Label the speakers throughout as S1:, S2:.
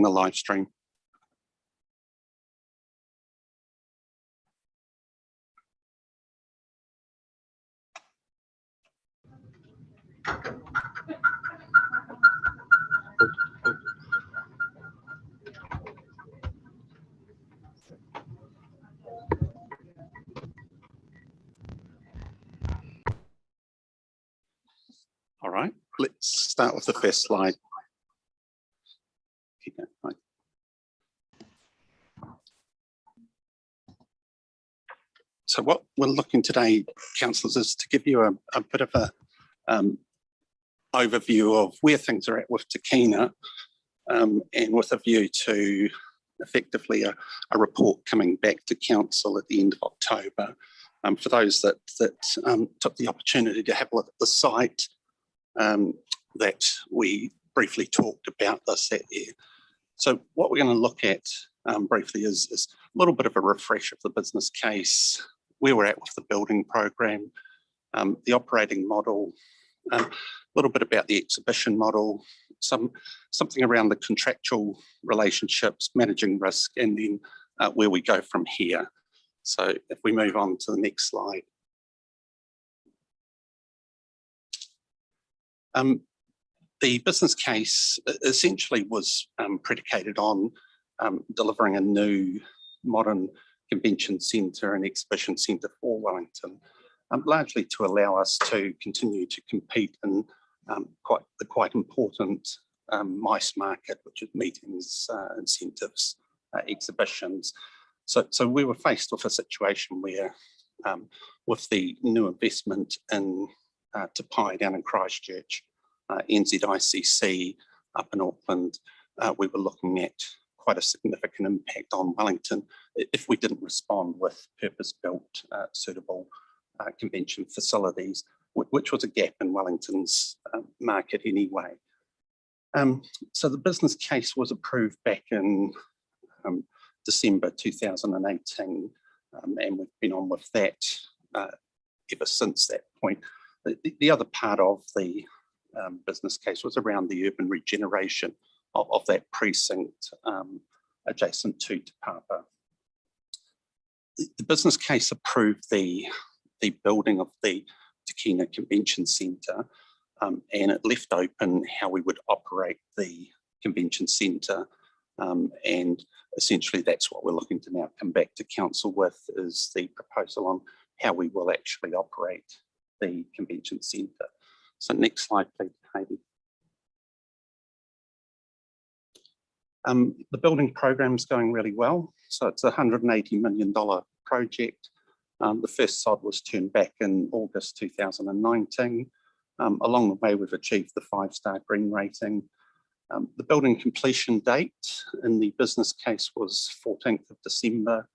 S1: the live stream. All right, let's start with the first slide. So what we're looking today, councillors, is to give you a bit of a overview of where things are at with Tākina, and with a view to effectively a report coming back to council at the end of October. For those that took the opportunity to have a look at the site, that we briefly talked about this that year. So what we're going to look at briefly is a little bit of a refresh of the business case, where we're at with the building program, the operating model, a little bit about the exhibition model, something around the contractual relationships, managing risk, and then where we go from here. So if we move on to the next slide. The business case essentially was predicated on delivering a new modern convention centre and exhibition centre for Wellington, largely to allow us to continue to compete in the quite important MICE market, which is meetings, incentives, exhibitions. So we were faced with a situation where, with the new investment in Tākina down in Christchurch, NZICC up in Auckland, we were looking at quite a significant impact on Wellington if we didn't respond with purpose-built, suitable convention facilities, which was a gap in Wellington's market anyway. So the business case was approved back in December 2018, and we've been on with that ever since that point. The other part of the business case was around the urban regeneration of that precinct adjacent to Te Papa. The business case approved the building of the Tākina Convention Centre, and it left open how we would operate the convention centre, and essentially that's what we're looking to now come back to council with, is the proposal on how we will actually operate the convention centre. So next slide, please, Heidi. The building program is going really well. So it's a $180 million project. The first sod was turned back in August 2019. Along the way, we've achieved the 5-star green rating. The building completion date in the business case was 14th of December.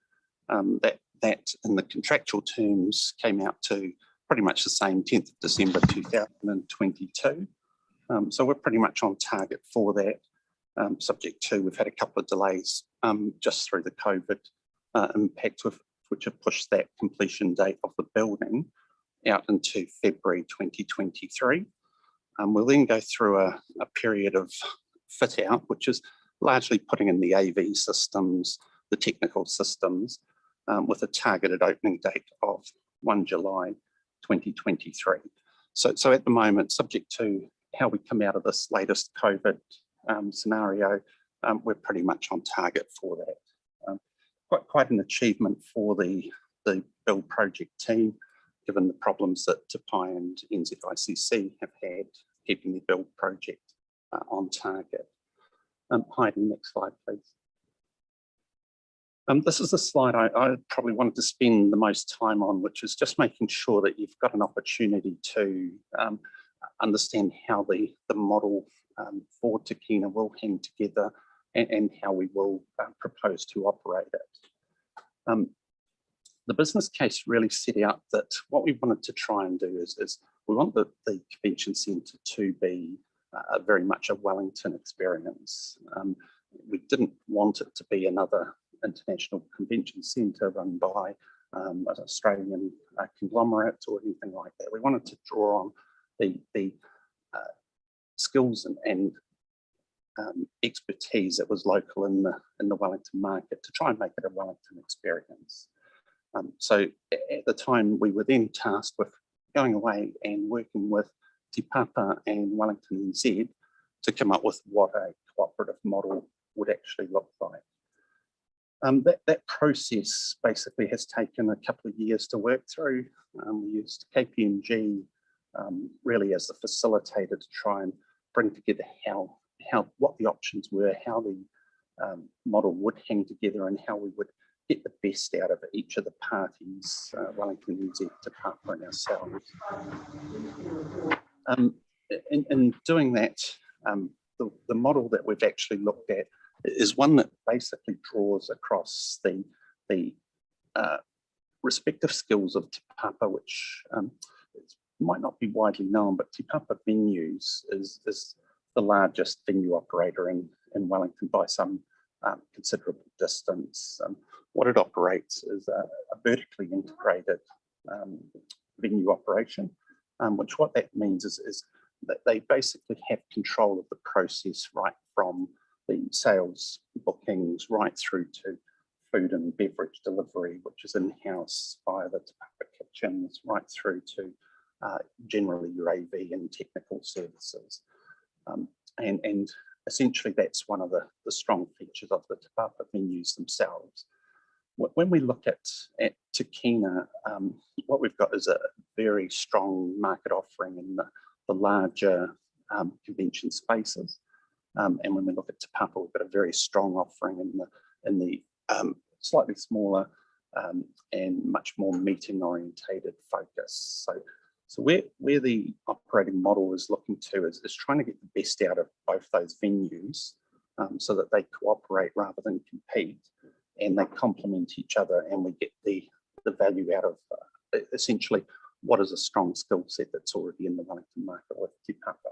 S1: That in the contractual terms came out to pretty much the same, 10th of December 2022. So we're pretty much on target for that. Subject to, we've had a couple of delays just through the COVID impact, which have pushed that completion date of the building out into February 2023. We'll then go through a period of fit out, which is largely putting in the AV systems, the technical systems, with a targeted opening date of 1 July 2023. So at the moment, subject to how we come out of this latest COVID scenario, we're pretty much on target for that. Quite an achievement for the build project team, given the problems that Tākina and NZICC have had keeping the build project on target. Heidi, next slide, please. This is a slide I probably wanted to spend the most time on, which is just making sure that you've got an opportunity to understand how the model for Tākina will hang together and how we will propose to operate it. The business case really set out that what we wanted to try and do is we want the convention centre to be very much a Wellington experience. We didn't want it to be another international convention centre run by an Australian conglomerate or anything like that. We wanted to draw on the skills and expertise that was local in the Wellington market to try and make it a Wellington experience. So at the time, we were then tasked with going away and working with Te Papa and Wellington NZ to come up with what a cooperative model would actually look like. That process basically has taken a couple of years to work through. We used KPMG really as the facilitator to try and bring together what the options were, how the model would hang together, and how we would get the best out of each of the parties, Wellington, NZ, Te Papa, and ourselves. In doing that, the model that we've actually looked at is one that basically draws across the respective skills of Te Papa, which might not be widely known, but Te Papa Venues is the largest venue operator in Wellington by some considerable distance. What it operates is a vertically integrated venue operation, which what that means is that they basically have control of the process right from the sales bookings right through to food and beverage delivery, which is in-house via the Te Papa kitchens, right through to generally your AV and technical services. And essentially that's one of the strong features of the Te Papa venues themselves. When we look at Tākina, what we've got is a very strong market offering in the larger convention spaces. And when we look at Te Papa, we've got a very strong offering in the slightly smaller and much more meeting orientated focus. So where the operating model is looking to is trying to get the best out of both those venues so that they cooperate rather than compete, and they complement each other, and we get the value out of essentially what is a strong skill set that's already in the Wellington market with Te Papa.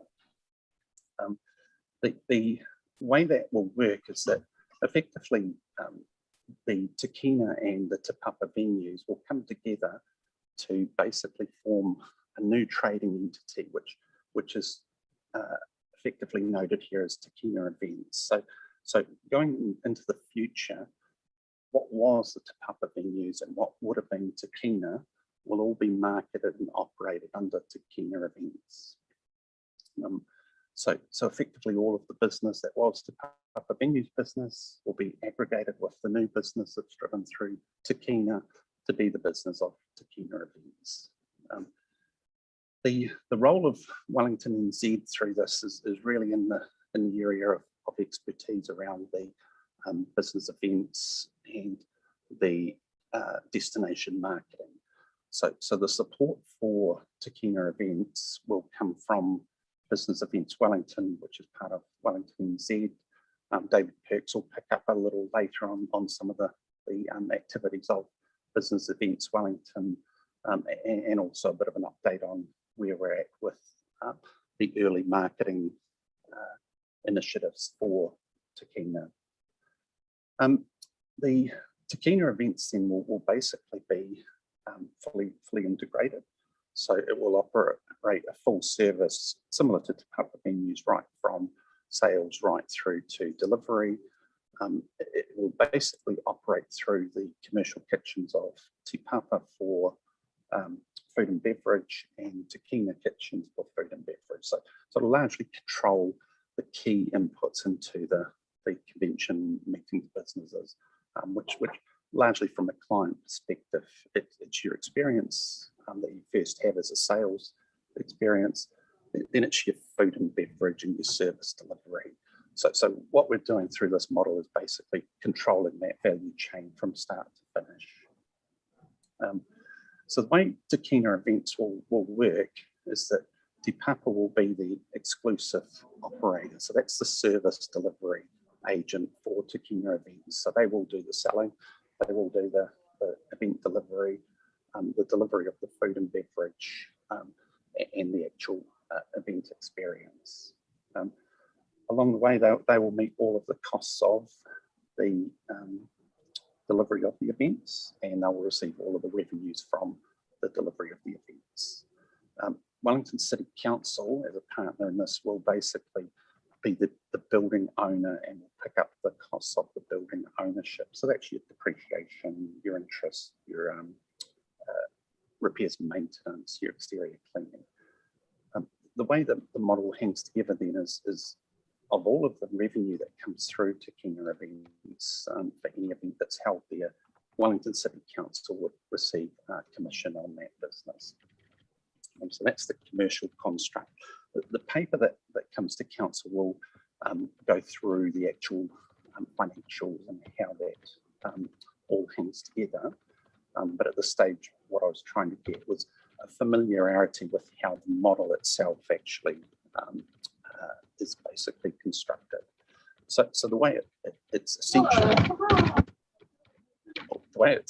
S1: The way that will work is that effectively the Tākina and the Te Papa venues will come together to basically form a new trading entity, which is effectively noted here as Tākina Events. So going into the future, what was the Te Papa venues and what would have been Tākina will all be marketed and operated under Tākina Events. So effectively all of the business that was Te Papa venues business will be aggregated with the new business that's driven through Tākina to be the business of Tākina Events. The role of Wellington NZ through this is really in the area of expertise around the business events and the destination marketing. So the support for Tākina Events will come from Business Events Wellington, which is part of Wellington NZ. David Perks will pick up a little later on some of the activities of Business Events Wellington, and also a bit of an update on where we're at with the early marketing initiatives for Tākina. The Tākina Events then will basically be fully integrated. So it will operate a full service similar to Te Papa venues, right from sales right through to delivery. It will basically operate through the commercial kitchens of Te Papa for food and beverage, and Tākina kitchens for food and beverage. So it'll largely control the key inputs into the convention meetings businesses, which largely from a client perspective, it's your experience that you first have as a sales experience, then it's your food and beverage and your service delivery. So what we're doing through this model is basically controlling that value chain from start to finish. So the way Tākina Events will work is that Te Papa will be the exclusive operator. So that's the service delivery agent for Tākina Events. So they will do the selling, they will do the event delivery, the delivery of the food and beverage, and the actual event experience. Along the way, they will meet all of the costs of the delivery of the events, and they will receive all of the revenues from the delivery of the events. Wellington City Council, as a partner in this, will basically be the building owner and will pick up the costs of the building ownership. So that's your depreciation, your interest, your repairs and maintenance, your exterior cleaning. The way that the model hangs together then is of all of the revenue that comes through Tākina events, for any event that's held there, Wellington City Council would receive a commission on that business. So that's the commercial construct. The paper that comes to council will go through the actual financials and how that all hangs together. But at this stage, what I was trying to get was a familiarity with how the model itself actually is basically constructed. So the way it's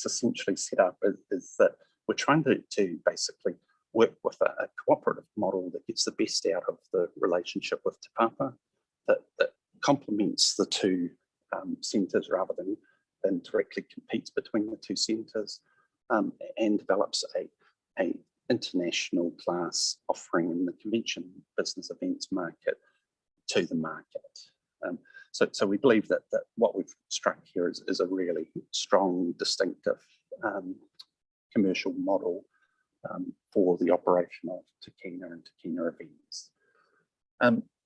S1: essentially set up is that we're trying to basically work with a cooperative model that gets the best out of the relationship with Te Papa, that complements the two centres rather than directly competes between the two centres, and develops a international class offering in the convention business events market to the market. So we believe that what we've struck here is a really strong, distinctive commercial model for the operation of Tākina and Tākina events.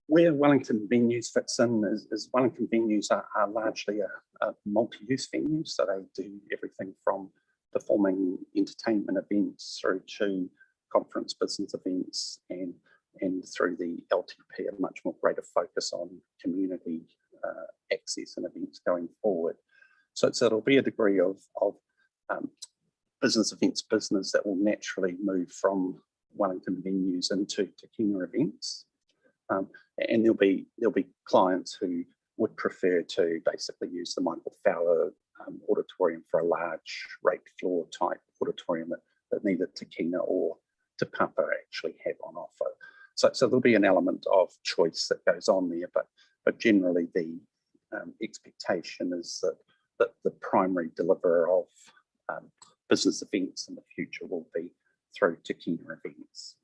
S1: Where Wellington Venues fits in is Wellington Venues are largely a multi-use venue, so they do everything from performing entertainment events through to conference business events and through the LTP, a much more greater focus on community access and events going forward. So it'll be a degree of business events business that will naturally move from Wellington Venues into Tākina events. And there'll be clients who would prefer to basically use the Michael Fowler auditorium for a large rate floor type auditorium that neither Tākina or Te Papa actually have on offer. So there'll be an element of choice that goes on there, but generally the expectation is that the primary deliverer of business events in the future will be through Tākina events.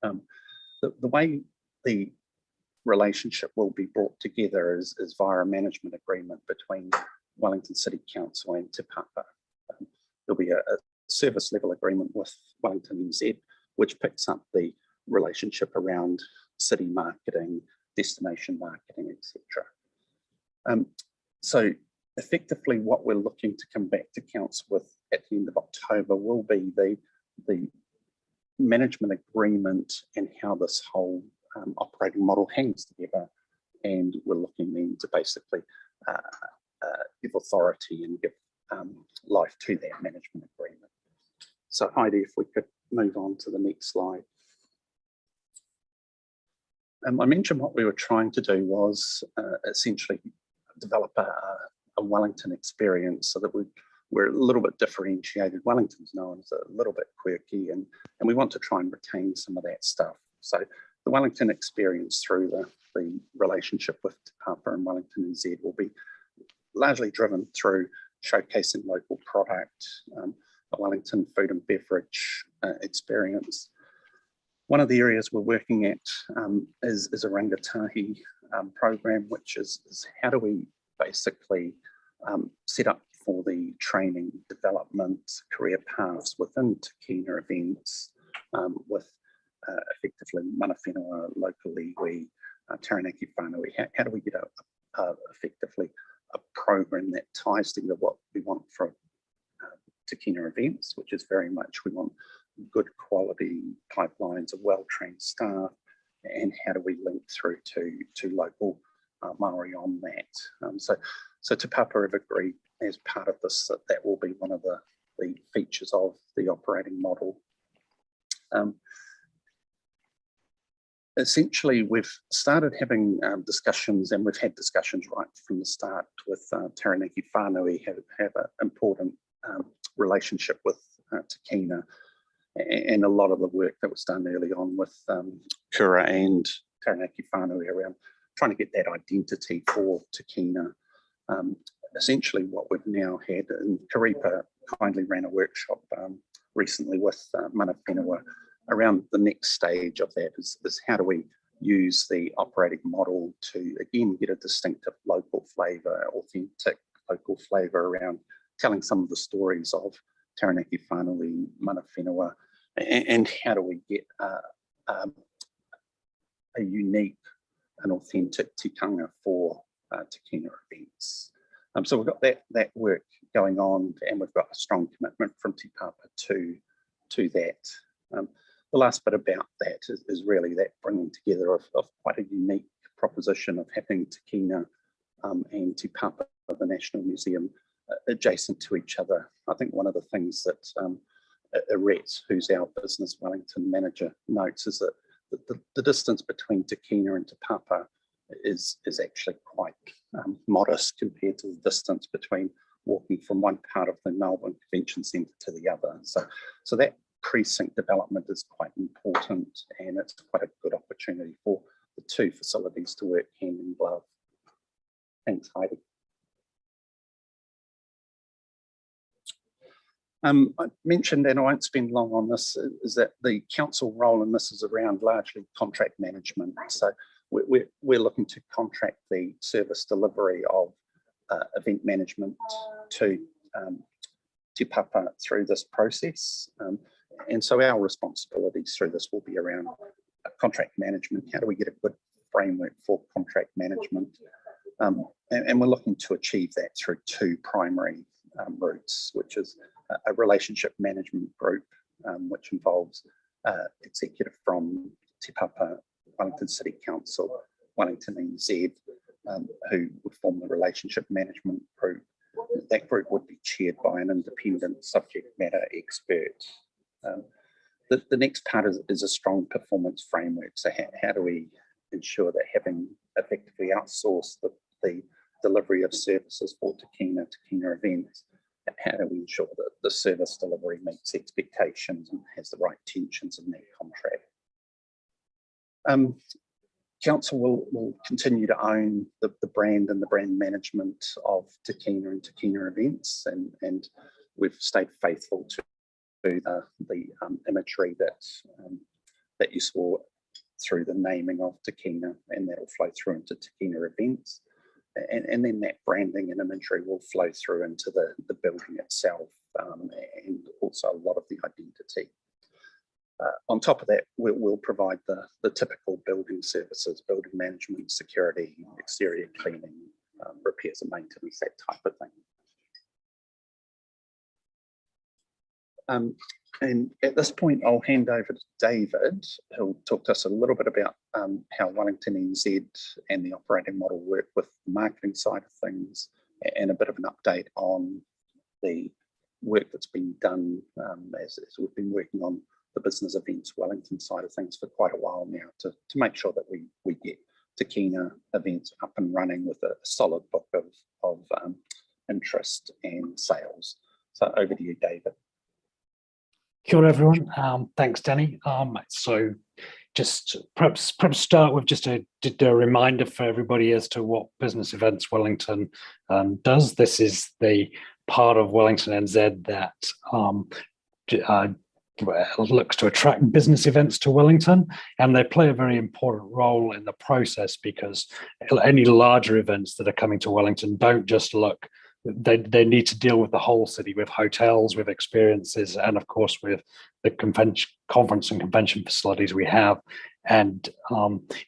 S1: The way the relationship will be brought together is via a management agreement between Wellington City Council and Te Papa. There'll be a service level agreement with Wellington NZ, which picks up the relationship around city marketing, destination marketing, etc. So effectively what we're looking to come back to council with at the end of October will be the management agreement and how this whole operating model hangs together, and we're looking then to basically give authority and give life to that management agreement. So Heidi, if we could move on to the next slide. I mentioned what we were trying to do was essentially develop a Wellington experience so that we're a little bit differentiated. Wellington's known as a little bit quirky, and we want to try and retain some of that stuff. So the Wellington experience through the relationship with Te Papa and Wellington NZ will be largely driven through showcasing local product, a Wellington food and beverage experience. One of the areas we're working at is a rangatahi program, which is how do we basically set up for the training, development, career paths within Tākina events with effectively mana whenua, local iwi, taranaki whānui. How do we get effectively a program that ties together what we want from Tākina events, which is very much we want good quality pipelines of well-trained staff, and how do we link through to local Māori on that. So Te Papa have agreed as part of this that will be one of the features of the operating model. Essentially, we've started having discussions, and we've had discussions right from the start with Taranaki Whānui, have an important relationship with Tākina, and a lot of the work that was done early on with Kura and Taranaki Whānui around trying to get that identity for Tākina. Essentially what we've now had, and Karipa kindly ran a workshop recently with mana whenua around the next stage of that is how do we use the operating model to, again, get a distinctive local flavour, authentic local flavour around telling some of the stories of Taranaki whānui, mana whenua, and how do we get a unique and authentic tikanga for Tākina events. So we've got that work going on, and we've got a strong commitment from Te Papa to that. The last bit about that is really that bringing together of quite a unique proposition of having Tākina and Te Papa, the National Museum, adjacent to each other. I think one of the things that Arette, who's our business Wellington manager, notes is that the distance between Tākina and Te Papa is actually quite modest compared to the distance between walking from one part of the Melbourne Convention Centre to the other. So that precinct development is quite important, and it's quite a good opportunity for the two facilities to work hand in glove. Thanks, Heidi. I mentioned, and I won't spend long on this, is that the council role in this is around largely contract management. So we're looking to contract the service delivery of event management to Te Papa through this process. And so our responsibilities through this will be around contract management. How do we get a good framework for contract management? And we're looking to achieve that through two primary routes, which is a relationship management group, which involves executive from Te Papa, Wellington City Council, Wellington NZ, who would form the relationship management group. That group would be chaired by an independent subject matter expert. The next part is a strong performance framework. So how do we ensure that, having effectively outsourced the delivery of services for Tākina events, how do we ensure that the service delivery meets expectations and has the right tensions in that contract? Council will continue to own the brand and the brand management of Tākina and Tākina events, and we've stayed faithful to the imagery that you saw through the naming of Tākina, and that will flow through into Tākina events. And then that branding and imagery will flow through into the building itself, and also a lot of the identity. On top of that, we'll provide the typical building services, building management, security, exterior cleaning, repairs and maintenance, that type of thing. And at this point, I'll hand over to David, who'll talk to us a little bit about how Wellington NZ and the operating model work with the marketing side of things, and a bit of an update on the work that's been done as we've been working on the business events Wellington side of things for quite a while now to make sure that we get Tākina events up and running with a solid book of interest and sales. So over to you, David.
S2: Kia ora, everyone. Thanks, Danny. So just perhaps start with just a reminder for everybody as to what business events Wellington does. This is the part of Wellington NZ that looks to attract business events to Wellington, and they play a very important role in the process, because any larger events that are coming to Wellington don't just look, they need to deal with the whole city, with hotels, with experiences, and of course with the conference and convention facilities we have. And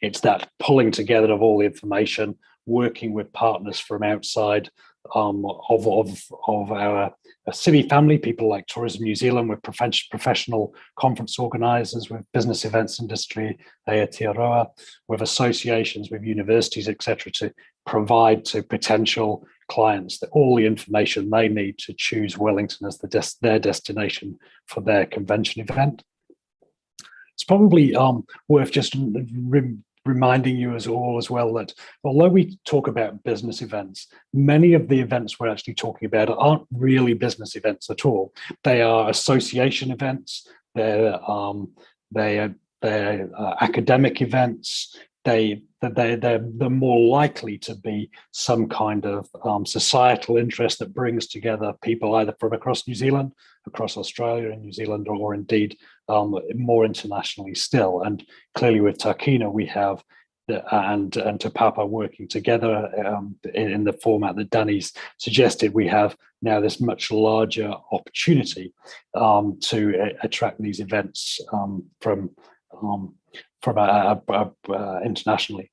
S2: it's that pulling together of all the information, working with partners from outside of our city family, people like Tourism New Zealand, with professional conference organisers, with business events industry, Aotearoa, with associations, with universities, etc., to provide to potential clients that all the information they need to choose Wellington as their destination for their convention event. It's probably worth just reminding you as well that although we talk about business events, many of the events we're actually talking about aren't really business events at all. They are association events, they're academic events, they're more likely to be some kind of societal interest that brings together people either from across New Zealand, across Australia and New Zealand, or indeed more internationally still. And clearly with Tākina, we have and Te Papa working together in the format that Danny's suggested. We have now this much larger opportunity to attract these events from internationally.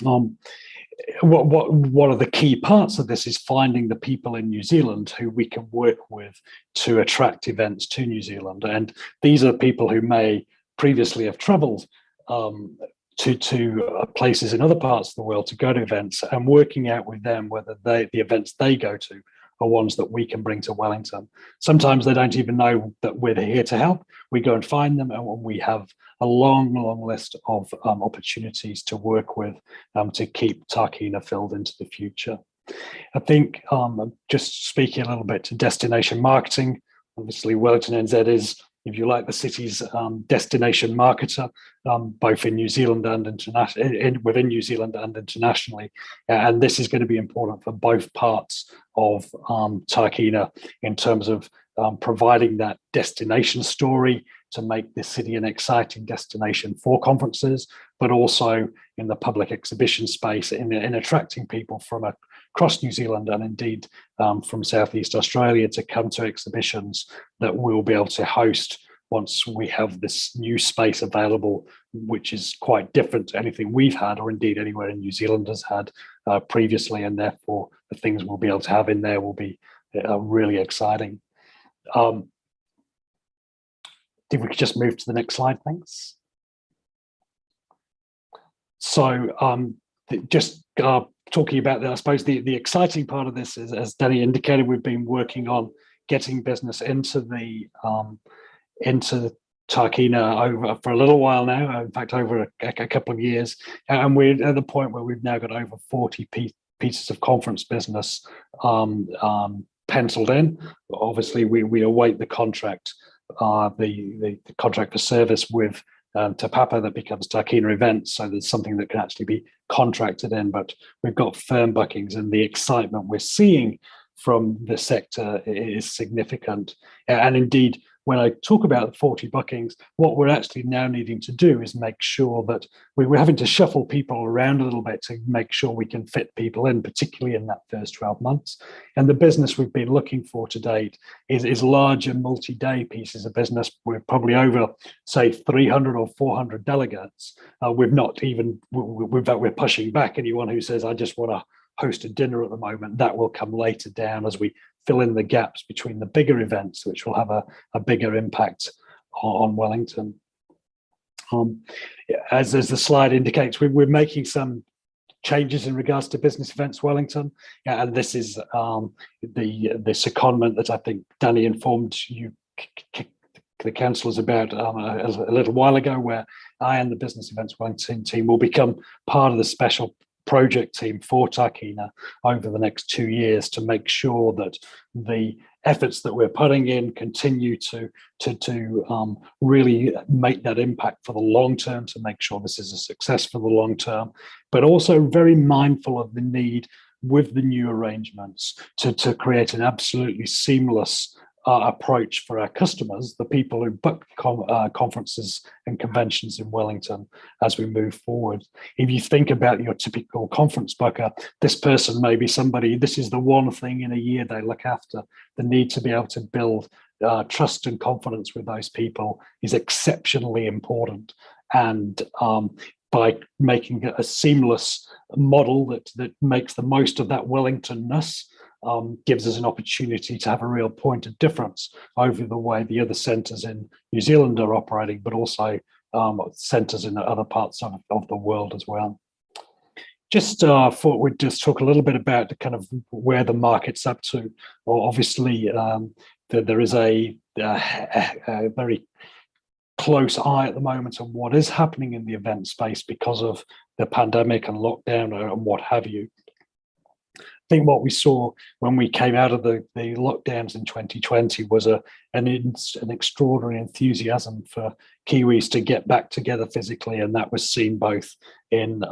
S2: What are the key parts of this is finding the people in New Zealand who we can work with to attract events to New Zealand. And these are people who may previously have travelled to places in other parts of the world to go to events, and working out with them whether the events they go to are ones that we can bring to Wellington. Sometimes they don't even know that we're here to help. We go and find them, and we have a long list of opportunities to work with to keep Tākina filled into the future. I think just speaking a little bit to destination marketing, obviously Wellington NZ is, if you like, the city's destination marketer, both in New Zealand and within New Zealand and internationally. And this is going to be important for both parts of Tākina in terms of providing that destination story to make the city an exciting destination for conferences, but also in the public exhibition space in attracting people from across New Zealand and indeed from Southeast Australia to come to exhibitions that we'll be able to host once we have this new space available, which is quite different to anything we've had or indeed anywhere in New Zealand has had previously, and therefore the things we'll be able to have in there will be really exciting. If we could just move to the next slide, thanks. So just talking about that, I suppose the exciting part of this is, as Danny indicated, we've been working on getting business into Tākina over for a little while now. In fact, over a couple of years, and we're at the point where we've now got over 40 pieces of conference business penciled in. Obviously, we await the contract, the contract for service with Te Papa that becomes Tākina Events, so there's something that can actually be contracted in, but we've got firm bookings, and the excitement we're seeing from the sector is significant. And indeed, when I talk about 40 bookings, what we're actually now needing to do is make sure that we're having to shuffle people around a little bit to make sure we can fit people in, particularly in that first 12 months. And the business we've been looking for to date is larger multi-day pieces of business. We're probably over, say, 300 or 400 delegates. We're pushing back anyone who says, I just want to host a dinner at the moment. That will come later down as we fill in the gaps between the bigger events, which will have a bigger impact on Wellington. As the slide indicates, we're making some changes in regards to business events Wellington, and this is the secondment that I think Danny informed you, the councillors, about a little while ago, where I and the business events Wellington team will become part of the special project team for Tākina over the next 2 years to make sure that the efforts that we're putting in continue to really make that impact for the long term, to make sure this is a success for the long term, but also very mindful of the need with the new arrangements to create an absolutely seamless approach for our customers, the people who book conferences and conventions in Wellington as we move forward. If you think about your typical conference booker, this person may be somebody, this is the one thing in a year they look after. The need to be able to build trust and confidence with those people is exceptionally important. And by making a seamless model that makes the most of that Wellingtonness, gives us an opportunity to have a real point of difference over the way the other centres in New Zealand are operating, but also centres in other parts of the world as well. Just thought we'd just talk a little bit about the kind of where the market's up to. Well, obviously, there is a very close eye at the moment on what is happening in the event space because of the pandemic and lockdown and what have you. think what we saw when we came out of the lockdowns in 2020 was an extraordinary enthusiasm for Kiwis to get back together physically, and that was seen both in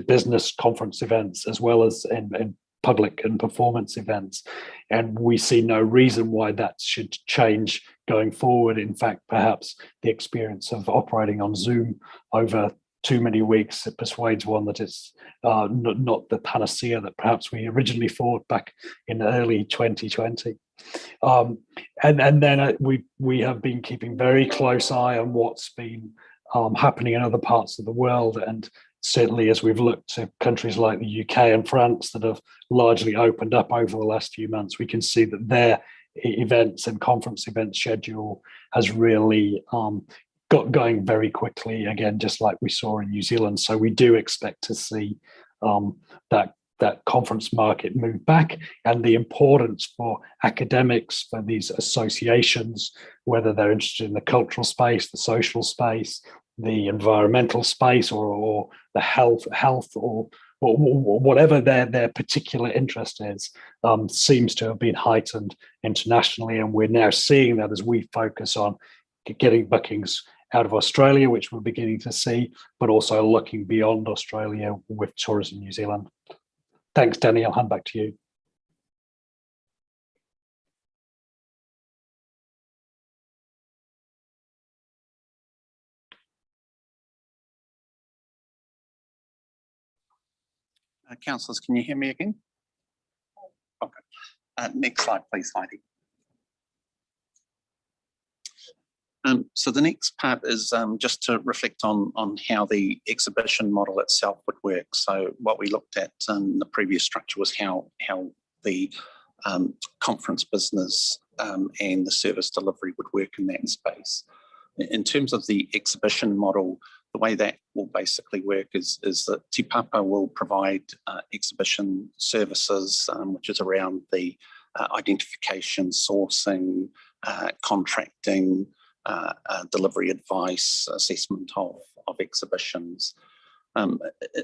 S2: business conference events as well as in public and performance events. And we see no reason why that should change going forward. In fact, perhaps the experience of operating on Zoom over too many weeks, it persuades one that it's not the panacea that perhaps we originally thought back in early 2020. And then we have been keeping very close eye on what's been happening in other parts of the world. And certainly as we've looked to countries like the UK and France that have largely opened up over the last few months, we can see that their events and conference event schedule has really got going very quickly, again, just like we saw in New Zealand. So we do expect to see that conference market move back, and the importance for academics, for these associations, whether they're interested in the cultural space, the social space, the environmental space, or the health or whatever their particular interest is, seems to have been heightened internationally. And we're now seeing that as we focus on getting bookings out of Australia, which we're beginning to see, but also looking beyond Australia with Tourism New Zealand. Thanks, Danny. I'll hand back to you.
S1: Councillors, can you hear me again? Okay. Next slide, please, Heidi. So the next part is just to reflect on how the exhibition model itself would work. So what we looked at in the previous structure was how the conference business and the service delivery would work in that space. In terms of the exhibition model, the way that will basically work is that Te Papa will provide exhibition services, which is around the identification, sourcing, contracting, delivery advice, assessment of exhibitions.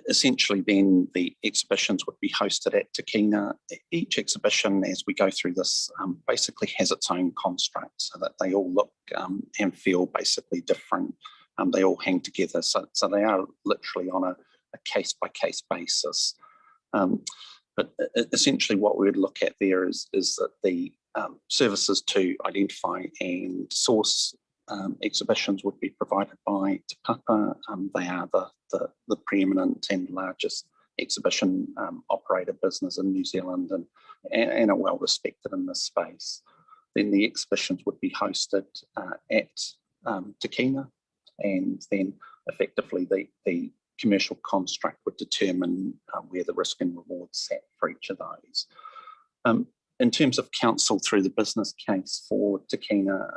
S1: Essentially then the exhibitions would be hosted at Tākina. Each exhibition, as we go through this, basically has its own construct, so that they all look and feel basically different. They all hang together, so they are literally on a case-by-case basis. But essentially what we would look at there is that the services to identify and source exhibitions would be provided by Te Papa. They are the preeminent and largest exhibition operator business in New Zealand, and are well respected in this space. Then the exhibitions would be hosted at Tākina, and then effectively the commercial construct would determine where the risk and reward sat for each of those. In terms of council through the business case for Tākina,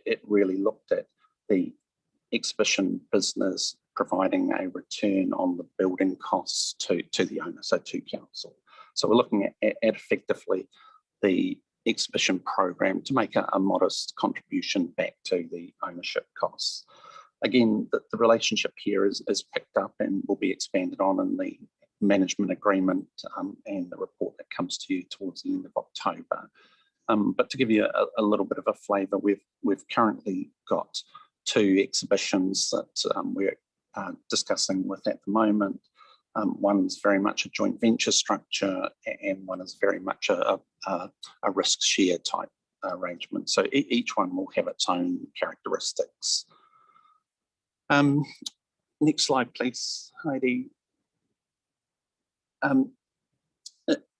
S1: it really looked at the exhibition business providing a return on the building costs to the owner, so to council. So we're looking at effectively the exhibition program to make a modest contribution back to the ownership costs. Again, the relationship here is picked up and will be expanded on in the management agreement and the report that comes to you towards the end of October. But to give you a little bit of a flavour, we've currently got 2 exhibitions that we're discussing with at the moment. One's very much a joint venture structure, and one is very much a risk share type arrangement. So each one will have its own characteristics. Next slide, please, Heidi.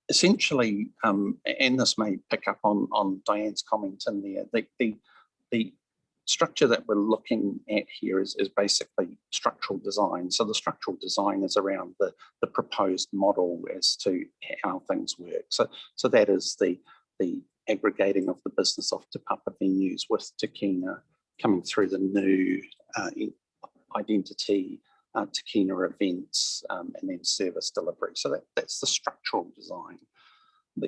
S1: Essentially, and this may pick up on Diane's comment in there, the structure that we're looking at here is basically structural design. So the structural design is around the proposed model as to how things work. So that is the aggregating of the business of Te Papa venues with Tākina coming through the new identity, Tākina events, and then service delivery. So that's the structural design.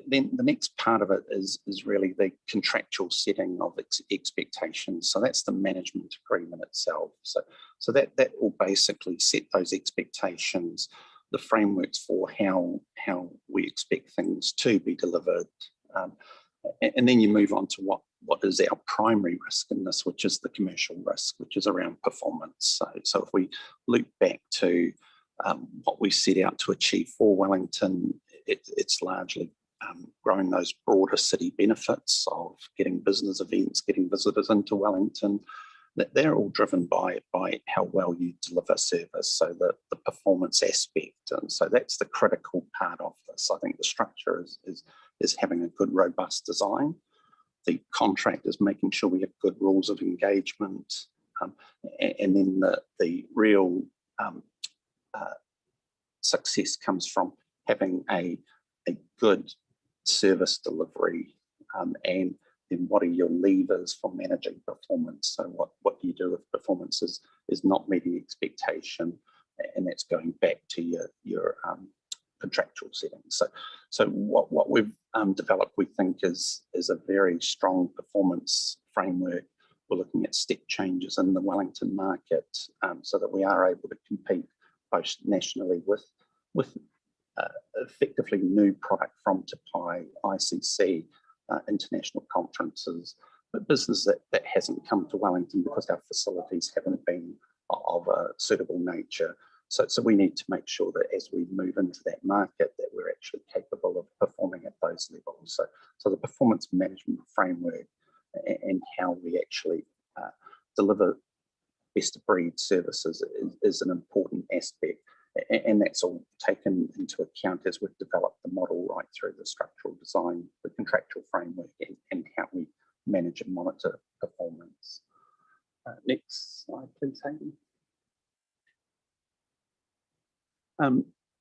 S1: Then the next part of it is really the contractual setting of expectations. So that's the management agreement itself. So that will basically set those expectations the frameworks for how we expect things to be delivered. And then you move on to what is our primary risk in this, which is the commercial risk, which is around performance. So if we loop back to what we set out to achieve for Wellington, it's largely growing those broader city benefits of getting business events, getting visitors into Wellington. That they're all driven by how well you deliver service, so the performance aspect. And so that's the critical part of this. I think the structure is having a good, robust design. The contract is making sure we have good rules of engagement, and then the real success comes from having a good service delivery, and then what are your levers for managing performance? So what do you do if performance is not meeting expectation, and that's going back to your contractual settings. So what we've developed, we think, is a very strong performance framework. We're looking at step changes in the Wellington market, so that we are able to compete both nationally with effectively new product from Tapai, ICC, international conferences, but business that hasn't come to Wellington because our facilities haven't been of a suitable nature. So we need to make sure that as we move into that market, that we're actually capable of performing at those levels. So the performance management framework and how we actually deliver best of breed services is an important aspect. And that's all taken into account as we've developed the model right through the structural design, the contractual framework, and how we manage and monitor performance. Next slide, please, Hayden.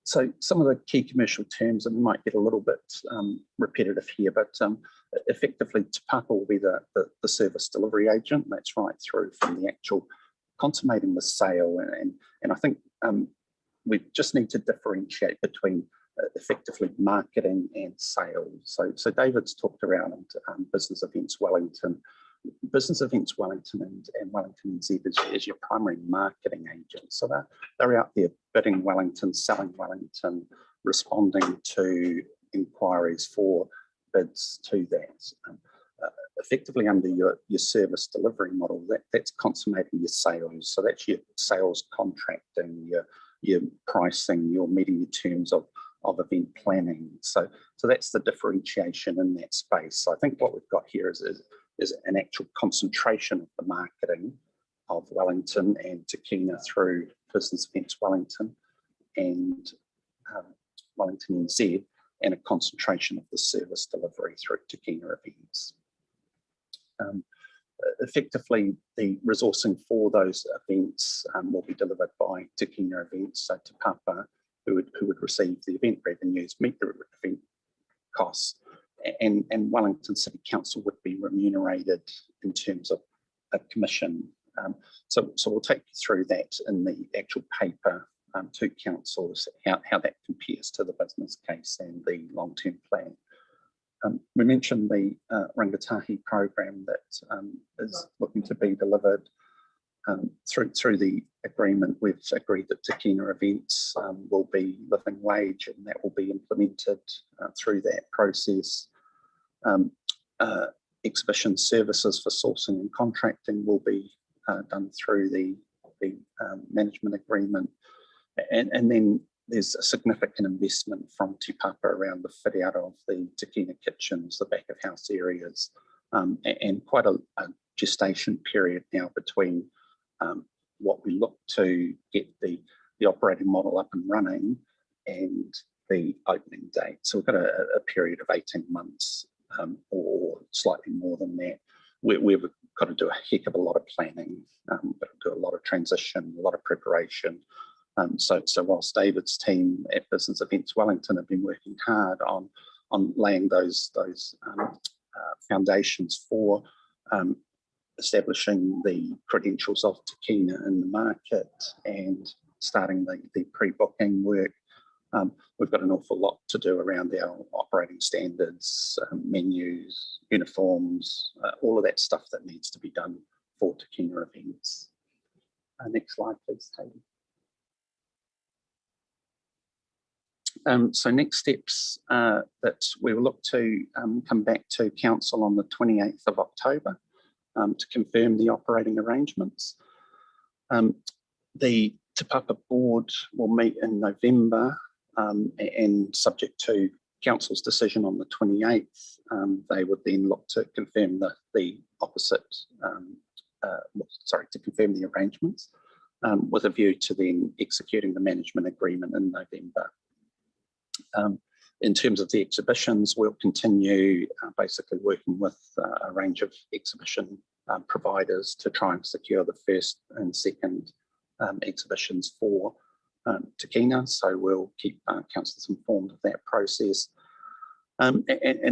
S1: So some of the key commercial terms, and we might get a little bit repetitive here, but effectively Te Papa will be the service delivery agent. That's right through from the actual consummating the sale, and I think we just need to differentiate between effectively marketing and sales. So David's talked around Business Events Wellington. Business Events Wellington and Wellington NZ is your primary marketing agent. So they're out there bidding Wellington, selling Wellington, responding to inquiries for bids to that. Effectively under your service delivery model, that's consummating your sales. So that's your sales contracting, your pricing, your meeting your terms of event planning. So that's the differentiation in that space. So I think what we've got here is an actual concentration of the marketing of Wellington and Tākina through Business Events Wellington and Wellington NZ, and a concentration of the service delivery through Tākina Events. Effectively, the resourcing for those events will be delivered by Tākina Events, so Te Papa, who would receive the event revenues, meet the event costs, and Wellington City Council would be remunerated in terms of a commission. So we'll take you through that in the actual paper to councillors, how that compares to the business case and the long-term plan. We mentioned the Rangatahi program that is looking to be delivered. Through the agreement, we've agreed that Tākina Events will be living wage, and that will be implemented through that process. Exhibition services for sourcing and contracting will be done through the management agreement. And then there's a significant investment from Te Papa around the fit out of the Tākina kitchens, the back of house areas, and quite a gestation period now between what we look to get the operating model up and running and the opening date. So we've got a period of 18 months or slightly more than that. We've got to do a heck of a lot of planning, got to do a lot of transition, a lot of preparation. So whilst David's team at Business Events Wellington have been working hard on laying those foundations for establishing the credentials of Tākina in the market and starting the pre-booking work, we've got an awful lot to do around our operating standards, menus, uniforms, all of that stuff that needs to be done for Tākina Events. Next slide, please, Katie. So next steps that we will look to come back to Council on the 28th of October to confirm the operating arrangements. The Te Papa board will meet in November and subject to Council's decision on the 28th, they would then look to confirm the opposite, to confirm the arrangements with a view to then executing the management agreement in November. In terms of the exhibitions, we'll continue basically working with a range of exhibition providers to try and secure the first and second exhibitions for Tākina. So we'll keep councillors informed of that process. And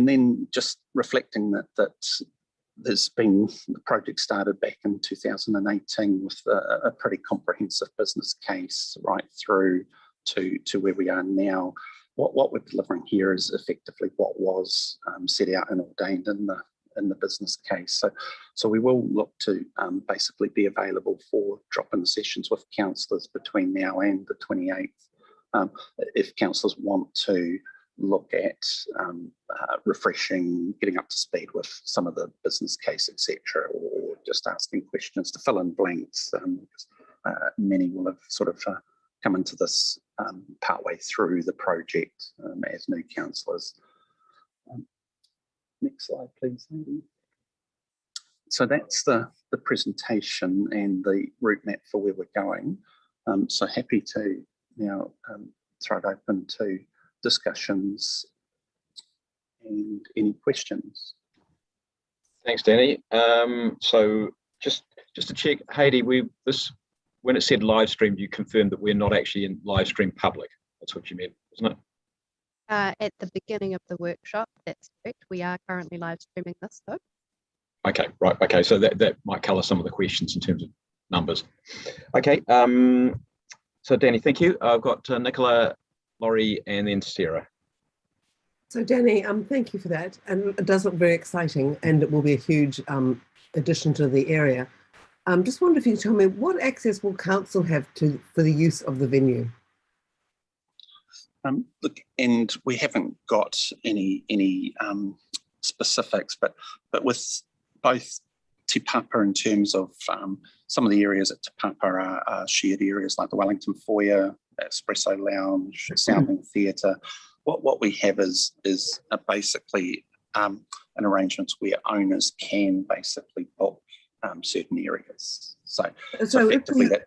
S1: then just reflecting that there's been, the project started back in 2018 with a pretty comprehensive business case right through to where we are now. What we're delivering here is effectively what was set out and ordained in the business case. So we will look to basically be available for drop-in sessions with councillors between now and the 28th. If councillors want to look at refreshing, getting up to speed with some of the business case, etc., or just asking questions to fill in blanks. Many will have sort of come into this partway through the project as new councillors. Next slide, please, Heidi. So that's the presentation and the route map for where we're going. So happy to now throw it open to discussions and any questions.
S3: Thanks, Danny. So just to check, Heidi, when it said live stream, you confirmed that we're not actually in live stream public. That's what you meant, isn't it?
S4: At the beginning of the workshop, that's correct. We are currently live streaming this though. Okay,
S3: right. Okay, so that might colour some of the questions in terms of numbers. Okay, so Danny, thank you. I've got Nicola, Laurie, and then Sarah.
S5: So Danny, thank you for that. And it does look very exciting, and it will be a huge addition to the area. Just wonder if you can tell me what access will council have for the use of the venue?
S1: Look, and we haven't got any specifics, but with both Te Papa in terms of some of the areas at Te Papa are shared areas like the Wellington foyer, espresso lounge, sounding theatre. What we have is basically an arrangement where owners can basically book certain areas. So effectively that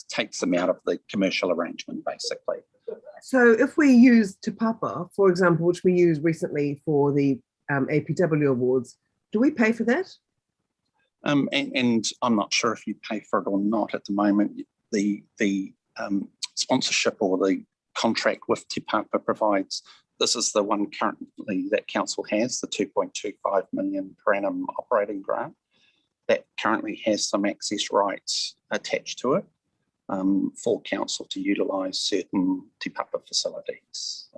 S1: takes them out of the commercial arrangement, basically.
S5: So if we use Te Papa, for example, which we used recently for the APW awards, do we pay for that?
S1: And I'm not sure if you pay for it or not at the moment. The sponsorship or the contract with Te Papa provides, this is the one currently that council has, the 2.25 million per annum operating grant. That currently has some access rights attached to it for council to utilise certain Te Papa facilities.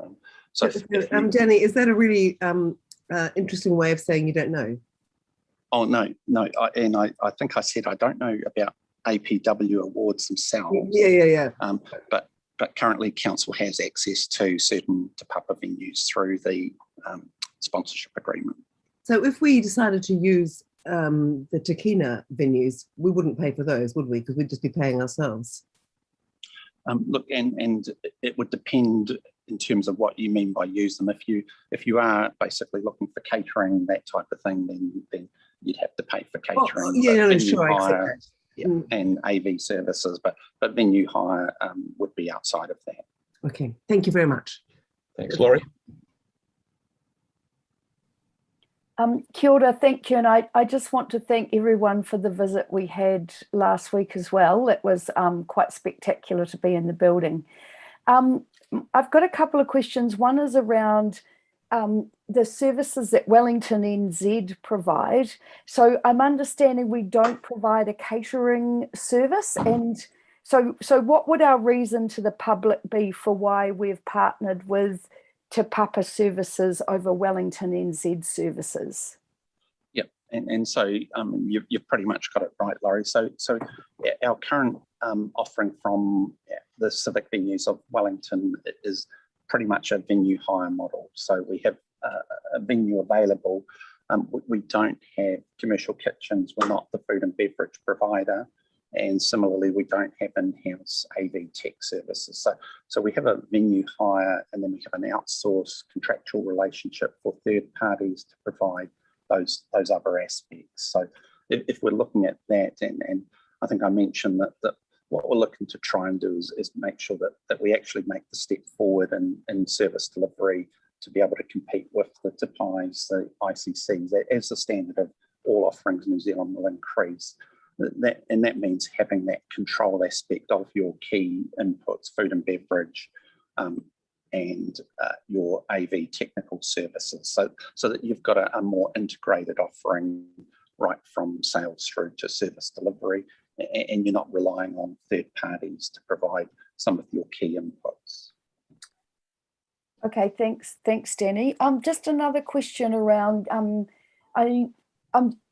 S1: So
S5: Danny, is that a really interesting way of saying you don't know?
S1: Oh, no. I think I said I don't know about APW awards themselves.
S5: Yeah.
S1: But currently council has access to certain Te Papa venues through the sponsorship agreement. So
S5: if we decided to use the Tākina venues, we wouldn't pay for those, would we? Because we'd just be paying ourselves.
S1: Look, and it would depend in terms of what you mean by use them. If you are basically looking for catering, that type of thing, then you'd have to pay for catering.
S5: Sure, I accept that.
S1: Yeah, and AV services, but venue hire would be outside of that.
S5: Okay, thank you very much.
S3: Thanks, Laurie.
S6: Kia ora, thank you, and I just want to thank everyone for the visit we had last week as well. It was quite spectacular to be in the building. I've got a couple of questions. One is around the services that Wellington NZ provide. So I'm understanding we don't provide a catering service, and so what would our reason to the public be for why we've partnered with Te Papa services over Wellington NZ services?
S1: Yep, and so you've pretty much got it right, Laurie. So our current offering from the civic venues of Wellington is pretty much a venue hire model. So we have a venue available. We don't have commercial kitchens. We're not the food and beverage provider. And similarly, we don't have in-house AV tech services. So we have a venue hire, and then we have an outsourced contractual relationship for third parties to provide those other aspects. So if we're looking at that, and I think I mentioned that what we're looking to try and do is make sure that we actually make the step forward in service delivery to be able to compete with the TPIs, the ICCs, as the standard of all offerings in New Zealand will increase. That means having that control aspect of your key inputs, food and beverage, and your AV technical services, so that you've got a more integrated offering right from sales through to service delivery, and you're not relying on third parties to provide some of your key inputs.
S6: Okay, thanks, Danny. Just another question around.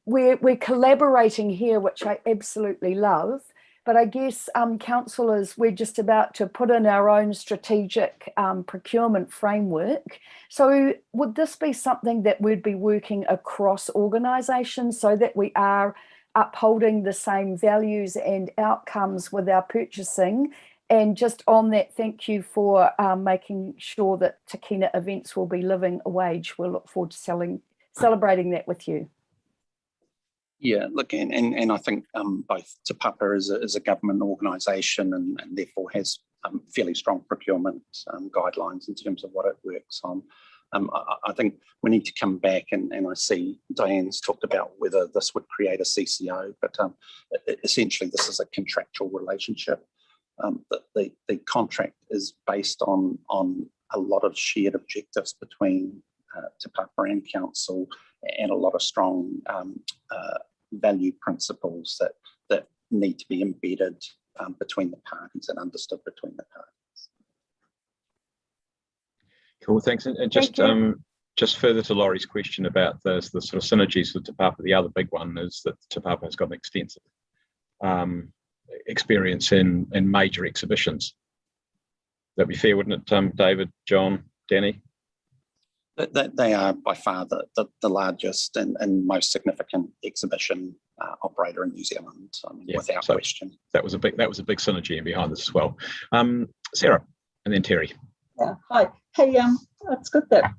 S6: We're collaborating here, which I absolutely love. But I guess, councillors, we're just about to put in our own strategic procurement framework. So would this be something that we'd be working across organisations so that we are upholding the same values and outcomes with our purchasing? And just on that, thank you for making sure that Tākina events will be living a wage. We'll look forward to celebrating that with you.
S1: Yeah, look, and I think both Te Papa is a government organisation and therefore has fairly strong procurement guidelines in terms of what it works on. I think we need to come back, and I see Diane's talked about whether this would create a CCO, but essentially this is a contractual relationship. The contract is based on a lot of shared objectives between Te Papa and council, and a lot of strong value principles that need to be embedded between the parties and understood between the parties.
S3: Cool, thanks. And just further to Laurie's question about the sort of synergies with Te Papa, the other big one is that Te Papa has got an extensive experience in major exhibitions. That'd be fair, wouldn't it, David, John, Danny?
S1: They are by far the largest and most significant exhibition operator in New Zealand, without question.
S3: That was a big synergy behind this as well. Sarah, and then Terry.
S7: Yeah, hi. Hey, it's good that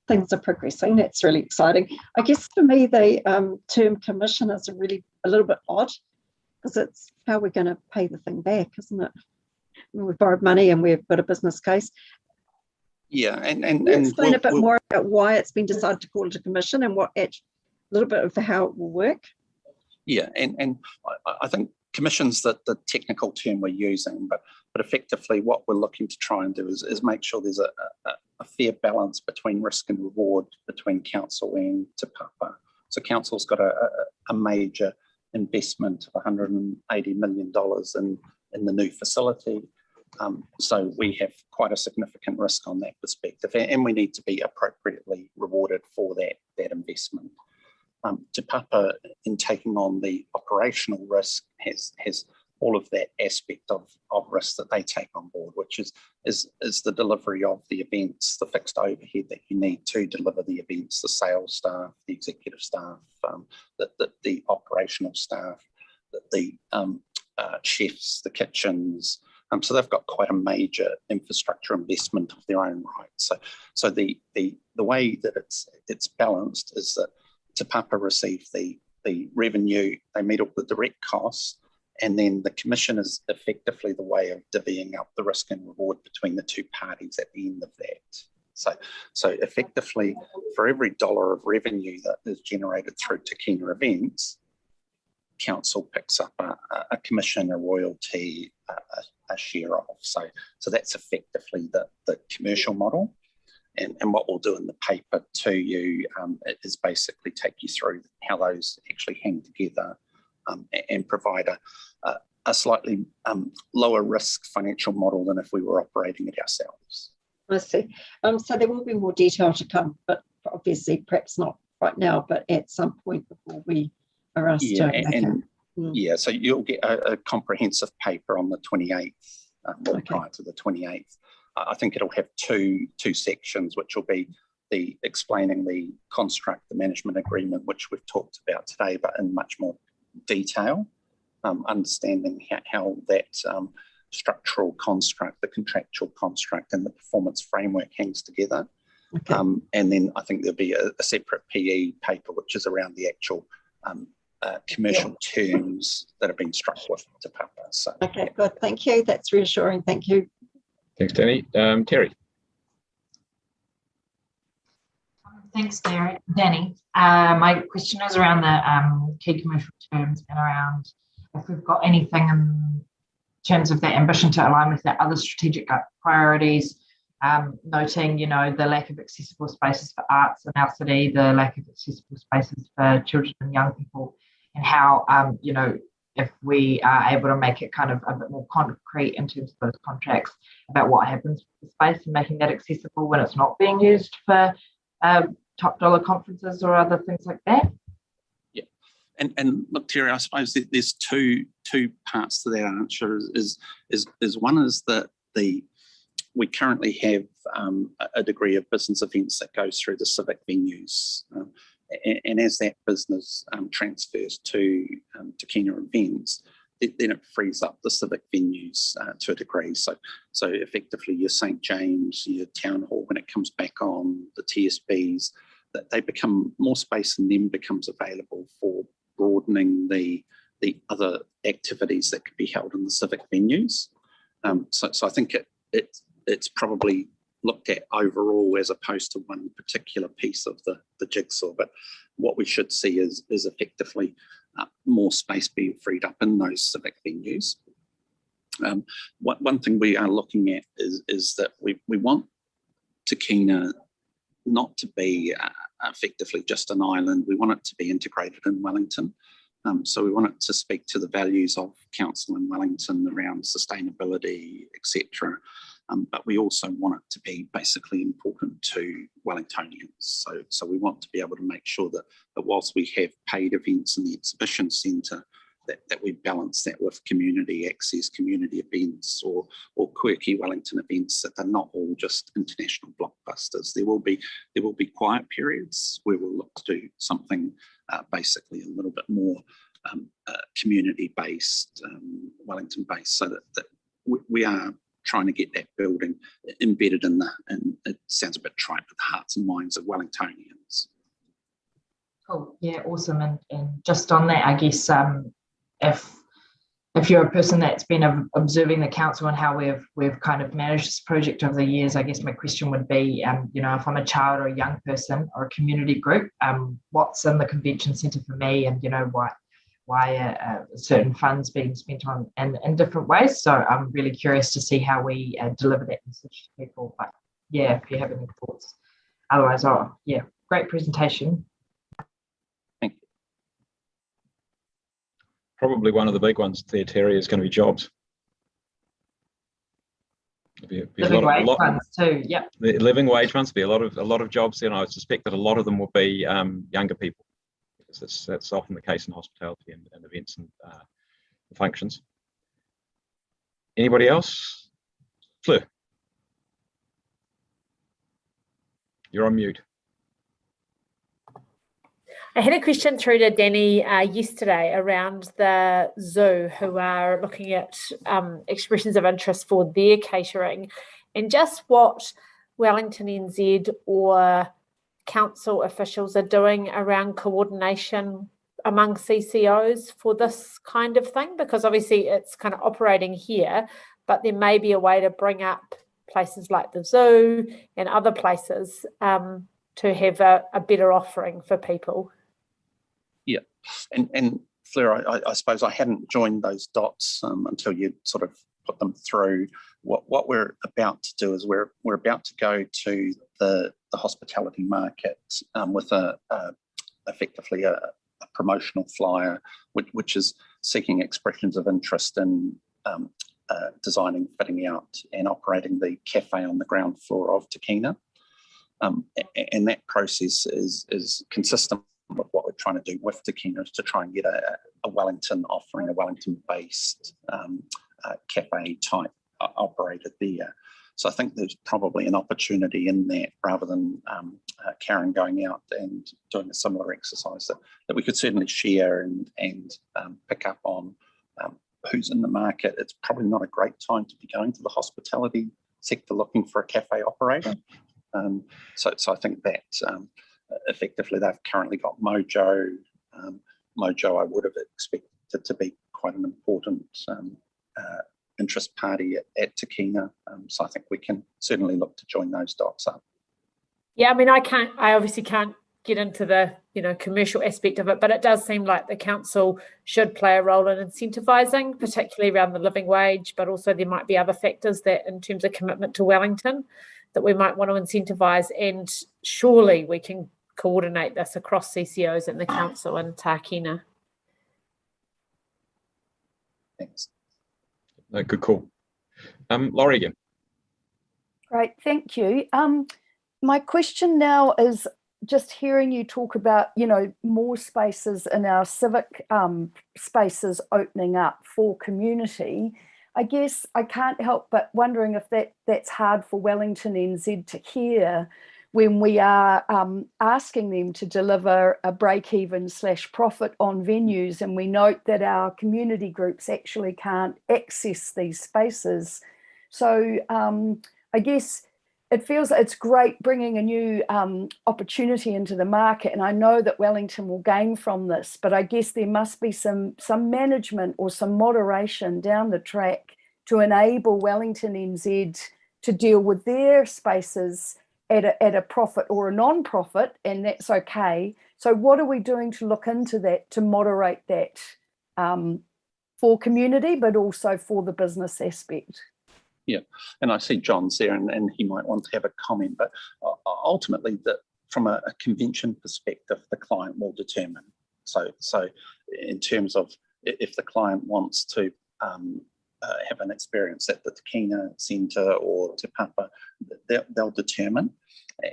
S7: things are progressing. That's really exciting. I guess for me, the term commission is a little bit odd, because it's how we're going to pay the thing back, isn't it? We've borrowed money and we've got a business case.
S1: Yeah, and
S7: explain a bit more about why it's been decided to call it a commission and a little bit of how it will work.
S1: Yeah, and I think commission's the technical term we're using, but effectively what we're looking to try and do is make sure there's a fair balance between risk and reward between council and Te Papa. So council's got a major investment of $180 million in the new facility. So we have quite a significant risk on that perspective, and we need to be appropriately rewarded for that investment. Te Papa, in taking on the operational risk, has all of that aspect of risk that they take on board, which is the delivery of the events, the fixed overhead that you need to deliver the events, the sales staff, the executive staff, the operational staff, the chefs, the kitchens. So they've got quite a major infrastructure investment of their own right. So the way that it's balanced is that Te Papa receive the revenue, they meet all the direct costs, and then the commission is effectively the way of divvying up the risk and reward between the two parties at the end of that. So effectively, for every dollar of revenue that is generated through Tākina events, council picks up a commission, a royalty, a share of. So that's effectively the commercial model. And what we'll do in the paper to you is basically take you through how those actually hang together and provide a slightly lower risk financial model than if we were operating it ourselves.
S7: I see. So there will be more detail to come, but obviously perhaps not right now, but at some point before we are asked to.
S1: Yeah, so you'll get a comprehensive paper on the 28th
S7: Okay.
S1: prior to the 28th. I think it'll have two sections, which will be the explaining the construct, the management agreement, which we've talked about today, but in much more detail, understanding how that structural construct, the contractual construct, and the performance framework hangs together.
S7: Okay.
S1: And then I think there'll be a separate PE paper, which is around the actual commercial terms that have been struck with Te Papa. So,
S7: Okay, good. Thank you. That's reassuring. Thank you.
S3: Thanks, Danny. Terry.
S8: Thanks, Danny. My question is around the key commercial terms and around if we've got anything in terms of that ambition to align with our other strategic priorities, noting, the lack of accessible spaces for arts in our city, the lack of accessible spaces for children and young people, and how, if we are able to make it kind of a bit more concrete in terms of those contracts about what happens with the space and making that accessible when it's not being used for top dollar conferences or other things like that.
S1: Yeah, and look, Terry, I suppose that there's two parts to that answer. Is one is that we currently have a degree of business events that goes through the civic venues. And as that business transfers to Tākina events, then it frees up the civic venues to a degree. So effectively your St. James, your Town Hall, when it comes back on, the TSBs, that they become more space and then becomes available for broadening the other activities that could be held in the civic venues. So I think it's probably looked at overall as opposed to one particular piece of the jigsaw. But what we should see is effectively more space being freed up in those civic venues. One thing we are looking at is that we want Tākina not to be effectively just an island. We want it to be integrated in Wellington. So we want it to speak to the values of council in Wellington around sustainability, etc. But we also want it to be basically important to Wellingtonians. So we want to be able to make sure that whilst we have paid events in the exhibition centre, that we balance that with community access, community events, or quirky Wellington events, that they're not all just international blockbusters. There will be quiet periods where we'll look to do something basically a little bit more community-based, Wellington-based, so that we are trying to get that building embedded in and it sounds a bit trite, but the hearts and minds of Wellingtonians.
S8: Cool. Yeah, awesome. And just on that, I guess if you're a person that's been observing the council and how we've kind of managed this project over the years, I guess my question would be, if I'm a child or a young person or a community group, what's in the convention centre for me, and why are certain funds being spent on in different ways. So I'm really curious to see how we deliver that message to people. But yeah, if you have any thoughts. Otherwise, great presentation.
S1: Thank you.
S3: Probably one of the big ones there, Terry, is going to be jobs.
S8: Living wage ones too, yep.
S3: The living wage ones, be a lot of jobs, and I suspect that a lot of them will be younger people. That's often the case in hospitality and events and functions. Anybody else? Fleur, you're on mute.
S9: I had a question through to Danny yesterday around the zoo, who are looking at expressions of interest for their catering, and just what Wellington NZ or council officials are doing around coordination among CCOs for this kind of thing, because obviously it's kind of operating here, but there may be a way to bring up places like the zoo and other places to have a better offering for people.
S1: Yeah, and Fleur, I suppose I hadn't joined those dots until you sort of put them through. What we're about to do is we're about to go to the hospitality market with effectively a promotional flyer, which is seeking expressions of interest in designing, fitting out and operating the cafe on the ground floor of Tākina. And that process is consistent with what we're trying to do with Tākina, is to try and get a Wellington offering, a Wellington-based cafe type operated there. So I think there's probably an opportunity in that, rather than Karen going out and doing a similar exercise, that we could certainly share and pick up on who's in the market. It's probably not a great time to be going to the hospitality sector looking for a cafe operator. So I think that effectively they've currently got Mojo. Mojo, I would have expected to be quite an important interest party at Tākina. So I think we can certainly look to join those dots up.
S9: Yeah, I mean, I obviously can't get into the commercial aspect of it, but it does seem like the council should play a role in incentivising, particularly around the living wage, but also there might be other factors that, in terms of commitment to Wellington, that we might want to incentivise, and surely we can coordinate this across CCOs and the council and Tākina.
S1: Thanks.
S3: No, good call. Laurie again.
S6: Great, thank you. My question now is, just hearing you talk about, more spaces in our civic spaces opening up for community, I guess I can't help but wondering if that's hard for Wellington NZ to hear when we are asking them to deliver a break-even / profit on venues, and we note that our community groups actually can't access these spaces. So I guess it feels like it's great bringing a new opportunity into the market, and I know that Wellington will gain from this, but I guess there must be some management or some moderation down the track to enable Wellington NZ to deal with their spaces at a profit or a non-profit, and that's okay. So what are we doing to look into that, to moderate that for community, but also for the business aspect?
S1: Yeah, and I see John's there, and he might want to have a comment, but ultimately, from a convention perspective, the client will determine. So in terms of if the client wants to have an experience at the Tākina Centre or Te Papa, they'll determine.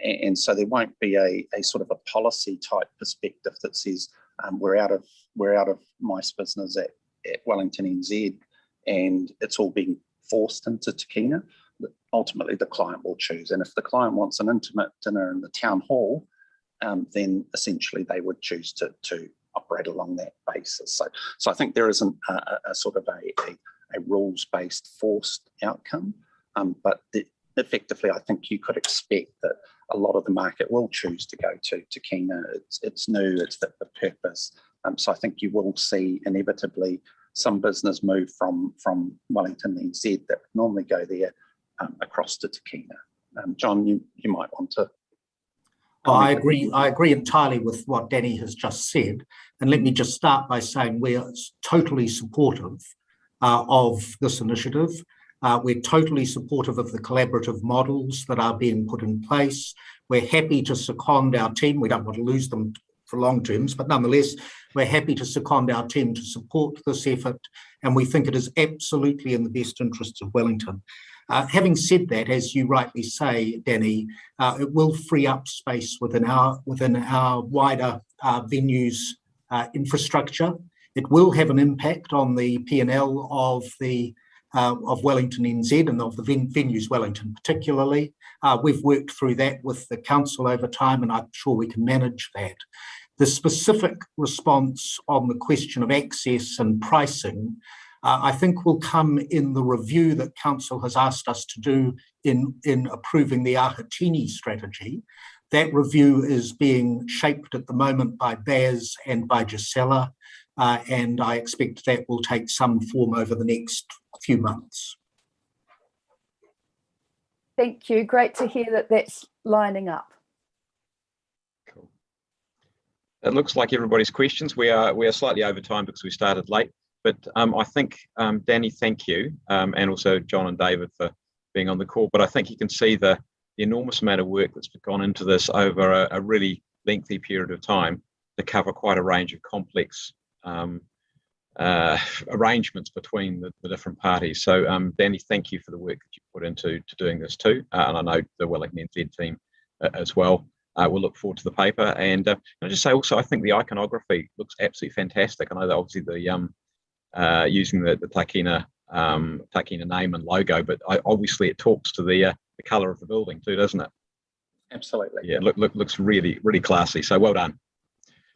S1: And so there won't be a sort of a policy type perspective that says we're out of mice business at Wellington NZ and it's all being forced into Tākina. Ultimately, the client will choose. And if the client wants an intimate dinner in the town hall, then essentially they would choose to operate along that basis. So I think there isn't a sort of a rules-based forced outcome, but effectively, I think you could expect that a lot of the market will choose to go to Tākina. It's new, it's fit for purpose. So I think you will see inevitably some business move from Wellington NZ that would normally go there across to Tākina. John, you might want to.
S10: I agree entirely with what Danny has just said. And let me just start by saying we're totally supportive of this initiative. We're totally supportive of the collaborative models that are being put in place. We're happy to second our team. We don't want to lose them for long terms, but nonetheless, we're happy to second our team to support this effort. And we think it is absolutely in the best interests of Wellington. Having said that, as you rightly say, Danny, it will free up space within our wider venues infrastructure. It will have an impact on the P&L of Wellington NZ and of the venues Wellington particularly. We've worked through that with the council over time, and I'm sure we can manage that. The specific response on the question of access and pricing, I think will come in the review that council has asked us to do in approving the Ahitini strategy. That review is being shaped at the moment by Baz and by Gisela, and I expect that will take some form over the next few months.
S6: Thank you. Great to hear that that's lining up.
S3: Cool. It looks like everybody's questions. We are slightly over time because we started late, but I think, Danny, thank you, and also John and David for being on the call. But I think you can see the enormous amount of work that's gone into this over a really lengthy period of time to cover quite a range of complex arrangements between the different parties. So, Danny, thank you for the work that you put into doing this too, and I know the Wellington NZ team as well. We'll look forward to the paper, and I just say also I think the iconography looks absolutely fantastic. I know that obviously the using the Tākina Tākina name and logo, but obviously it talks to the colour of the building too, doesn't it?
S1: Absolutely.
S3: Yeah, looks really, really classy. So well done.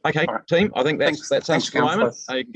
S3: Okay,
S1: All right.
S3: team, I think that's
S1: Thanks,
S3: us for the moment.
S1: councillors.